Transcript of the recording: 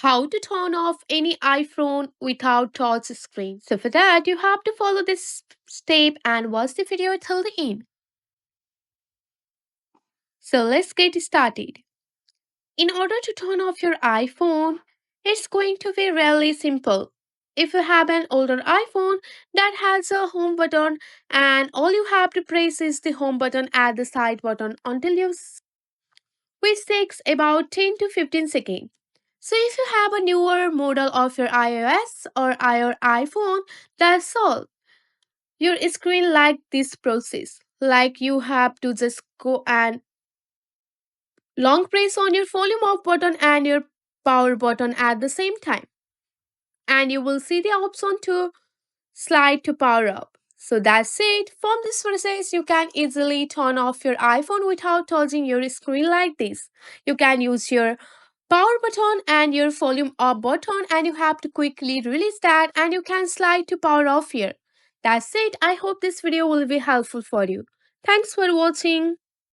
How to turn off any iPhone without touch screen. So for that, you have to follow this step and watch the video till the end. So let's get started. In order to turn off your iPhone, it's going to be really simple. If you have an older iPhone that has a home button and all you have to press is the home button and the side button until you which takes about 10 to 15 seconds. So if you have a newer model of your iOS or your iPhone, that's all. Your screen like this process. Like you have to just go and long press on your volume off button and your power button at the same time. And you will see the option to slide to power up. So that's it. From this process, you can easily turn off your iPhone without touching your screen like this. You can use your power button and your volume up button and you have to quickly release that and you can slide to power off here. That's it. I hope this video will be helpful for you. Thanks for watching.